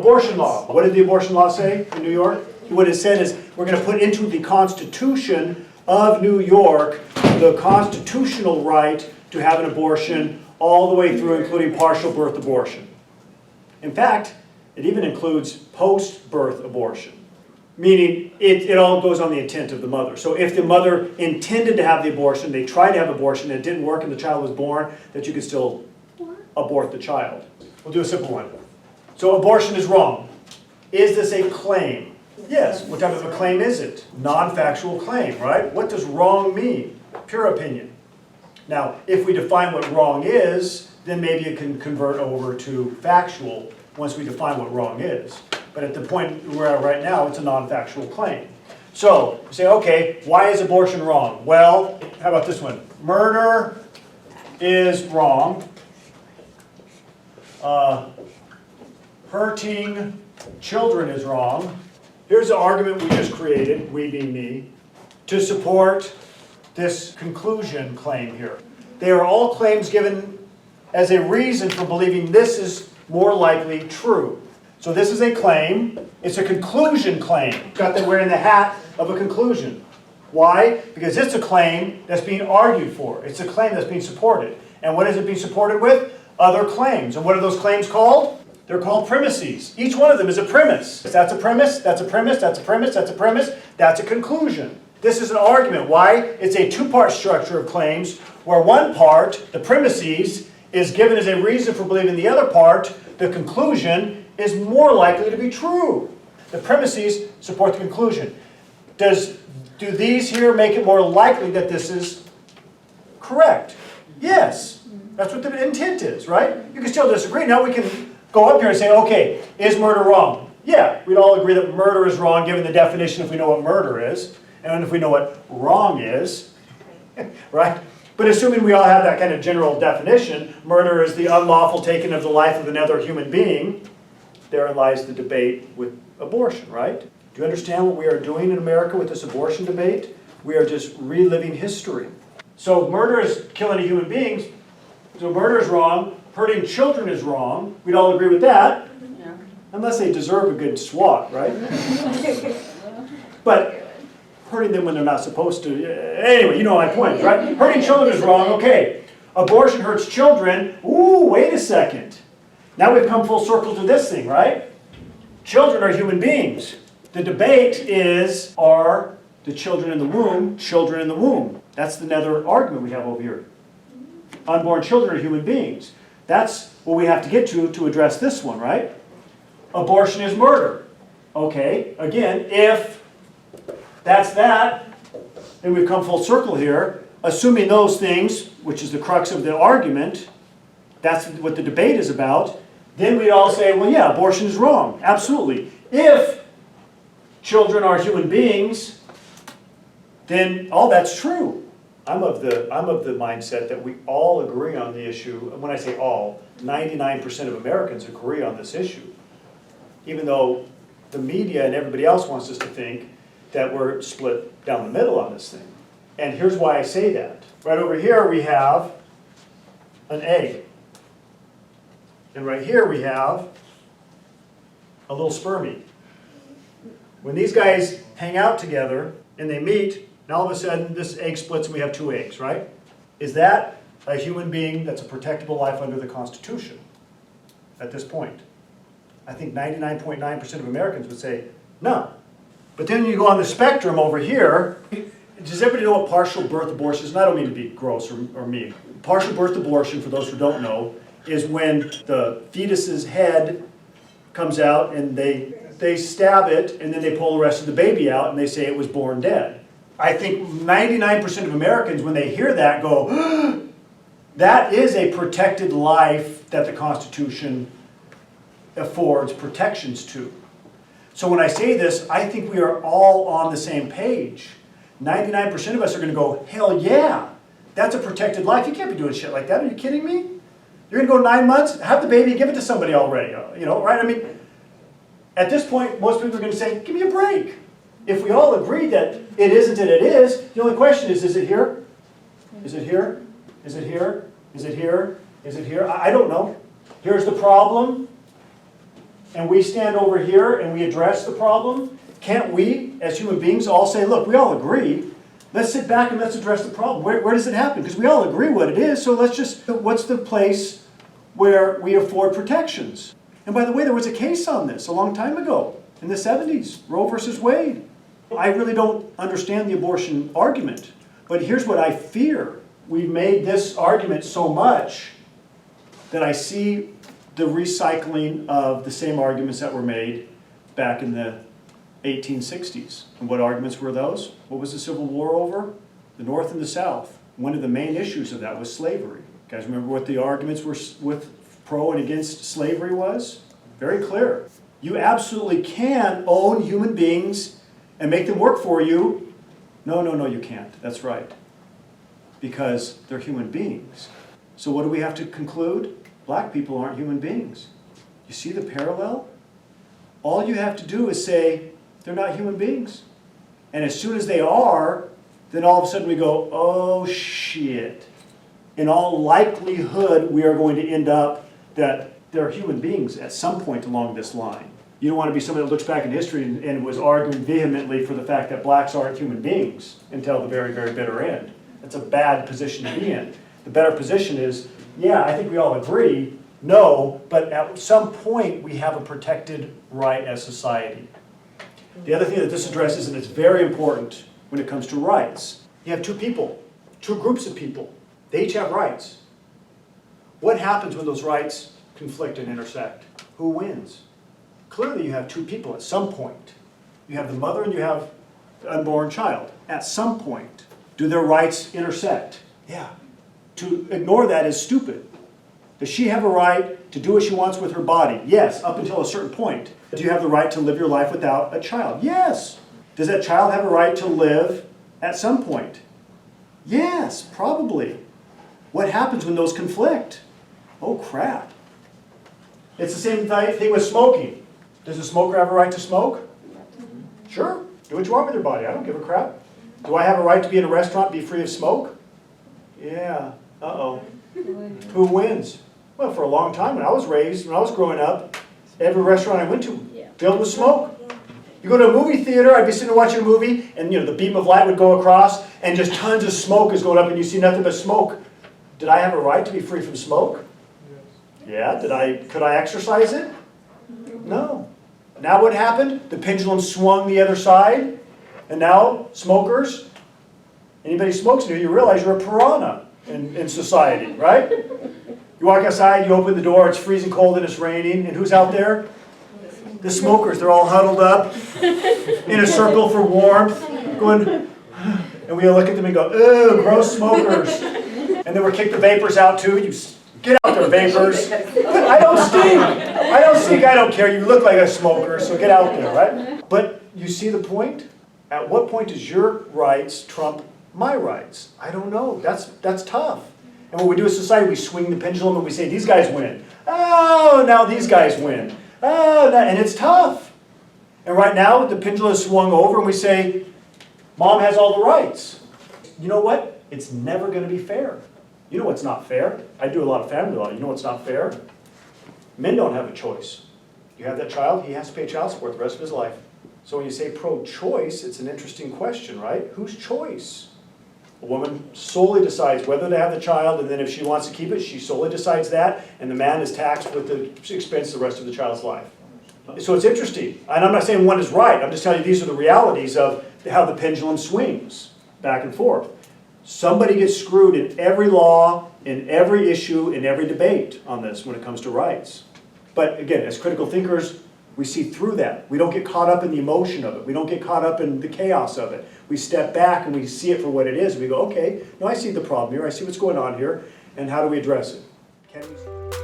Abortion law. What did the abortion law say in New York? What it said is, we're going to put into the Constitution of New York the constitutional right to have an abortion all the way through, including partial birth abortion. In fact, it even includes post-birth abortion, meaning it all goes on the intent of the mother. So if the mother intended to have the abortion, they tried to have abortion, and it didn't work and the child was born, that you could still abort the child. We'll do a simple one. So abortion is wrong. Is this a claim? Yes. What type of a claim is it? Non-factual claim, right? What does wrong mean? Pure opinion. Now, if we define what wrong is, then maybe it can convert over to factual once we define what wrong is. But at the point we're at right now, it's a non-factual claim. So, you say, okay, why is abortion wrong? Well, how about this one? Murder is wrong. Hurting children is wrong. Here's the argument we just created, we being me, to support this conclusion claim here. They are all claims given as a reason for believing this is more likely true. So this is a claim. It's a conclusion claim. Got that wearing the hat of a conclusion. Why? Because it's a claim that's being argued for. It's a claim that's being supported. And what is it being supported with? Other claims. And what are those claims called? They're called premises. Each one of them is a premise. That's a premise, that's a premise, that's a premise, that's a premise, that's a conclusion. This is an argument. Why? It's a two-part structure of claims where one part, the premises, is given as a reason for believing the other part, the conclusion, is more likely to be true. The premises support the conclusion. Do these here make it more likely that this is correct? Yes. That's what the intent is, right? You can still disagree. Now we can go up here and say, okay, is murder wrong? Yeah, we'd all agree that murder is wrong given the definition if we know what murder is, and if we know what wrong is, right? But assuming we all have that kind of general definition, murder is the unlawful taking of the life of another human being, therein lies the debate with abortion, right? Do you understand what we are doing in America with this abortion debate? We are just reliving history. So murder is killing human beings, so murder is wrong. Hurting children is wrong. We'd all agree with that. Yeah. Unless they deserve a good swat, right? But hurting them when they're not supposed to. Anyway, you know my point, right? Hurting children is wrong. Okay. Abortion hurts children. Ooh, wait a second. Now we've come full circle to this thing, right? Children are human beings. The debate is, are the children in the womb children in the womb? That's another argument we have over here. Unborn children are human beings. That's what we have to get to address this one, right? Abortion is murder. Okay, again, if that's that, then we've come full circle here. Assuming those things, which is the crux of the argument, that's what the debate is about, then we'd all say, well, yeah, abortion is wrong. Absolutely. If children are human beings, then all that's true. I'm of the mindset that we all agree on the issue. When I say all, 99% of Americans agree on this issue. Even though the media and everybody else wants us to think that we're split down the middle on this thing. And here's why I say that. Right over here we have an egg. And right here we have a little spermie. When these guys hang out together and they meet, and all of a sudden this egg splits and we have two eggs, right? Is that a human being that's a protectable life under the Constitution at this point? I think 99.9% of Americans would say no. But then you go on the spectrum over here. Does everybody know what partial birth abortion is? And I don't mean to be gross or mean. Partial birth abortion, for those who don't know, is when the fetus's head comes out and they stab it and then they pull the rest of the baby out and they say it was born dead. I think 99% of Americans, when they hear that, go, that is a protected life that the Constitution affords protections to. So when I say this, I think we are all on the same page. 99% of us are going to go, hell yeah, that's a protected life. You can't be doing shit like that. Are you kidding me? You're going to go 9 months, have the baby, and give it to somebody already. You know, right? I mean, at this point, most people are going to say, give me a break. If we all agree that it isn't and it is, the only question is it here? Is it here? Is it here? Is it here? Is it here? I don't know. Here's the problem. and we stand over here and we address the problem, can't we, as human beings, all say, look, we all agree, let's sit back and let's address the problem. Where does it happen? Because we all agree what it is, so let's just, what's the place where we afford protections? And by the way, there was a case on this a long time ago, in the 70s, Roe versus Wade. I really don't understand the abortion argument, but here's what I fear. We've made this argument so much that I see the recycling of the same arguments that were made back in the 1860s. And what arguments were those? What was the Civil War over? The North and the South. One of the main issues of that was slavery. You guys remember what the arguments were with pro and against slavery was? Very clear. You absolutely can own human beings and make them work for you. No, you can't. That's right. Because they're human beings. So what do we have to conclude? Black people aren't human beings. You see the parallel? All you have to do is say, they're not human beings. And as soon as they are, then all of a sudden we go, oh shit. In all likelihood, we are going to end up that they're human beings at some point along this line. You don't want to be somebody that looks back in history and was arguing vehemently for the fact that blacks aren't human beings until the very, very bitter end. That's a bad position to be in. The better position is, yeah, I think we all agree, no, but at some point we have a protected right as society. The other thing that this addresses, and it's very important when it comes to rights, you have two people, two groups of people. They each have rights. What happens when those rights conflict and intersect? Who wins? Clearly you have two people at some point. You have the mother and you have the unborn child. At some point, do their rights intersect? Yeah. To ignore that is stupid. Does she have a right to do what she wants with her body? Yes, up until a certain point. Do you have the right to live your life without a child? Yes. Does that child have a right to live at some point? Yes, probably. What happens when those conflict? Oh crap. It's the same thing with smoking. Does a smoker have a right to smoke? Sure. Do what you want with your body. I don't give a crap. Do I have a right to be in a restaurant and be free of smoke? Yeah. Uh-oh. Who wins? Well, for a long time when I was growing up, every restaurant I went to filled with smoke. You go to a movie theater, I'd be sitting there watching a movie, and the beam of light would go across, and just tons of smoke is going up, and you see nothing but smoke. Did I have a right to be free from smoke? Yes. Yeah. Could I exercise it? No. Now what happened? The pendulum swung the other side, and now smokers, anybody smokes here, you realize you're a piranha in society, right? You walk outside, you open the door, it's freezing cold and it's raining, and who's out there? The smokers. They're all huddled up in a circle for warmth, going, and we look at them and go, "Ew, gross smokers." And then we'll kick the vapors out too. You get out there, vapors. I don't stink. I don't care. You look like a smoker, so get out there, right? But you see the point? At what point does your rights trump my rights? I don't know. That's tough. And what we do as society, we swing the pendulum and we say, these guys win. Oh, now these guys win. Oh, and it's tough. And right now, the pendulum is swung over and we say, Mom has all the rights. You know what? It's never going to be fair. You know what's not fair? I do a lot of family law. You know what's not fair? Men don't have a choice. You have that child, he has to pay child support the rest of his life. So when you say pro-choice, it's an interesting question, right? Whose choice? A woman solely decides whether to have the child, and then if she wants to keep it, she solely decides that, and the man is taxed with the expense the rest of the child's life. So it's interesting. And I'm not saying one is right. I'm just telling you these are the realities of how the pendulum swings back and forth. Somebody gets screwed in every law, in every issue, in every debate on this when it comes to rights. But again, as critical thinkers, we see through that. We don't get caught up in the emotion of it. We don't get caught up in the chaos of it. We step back and we see it for what it is. We go, okay, no, I see the problem here. I see what's going on here. And how do we address it? Can we...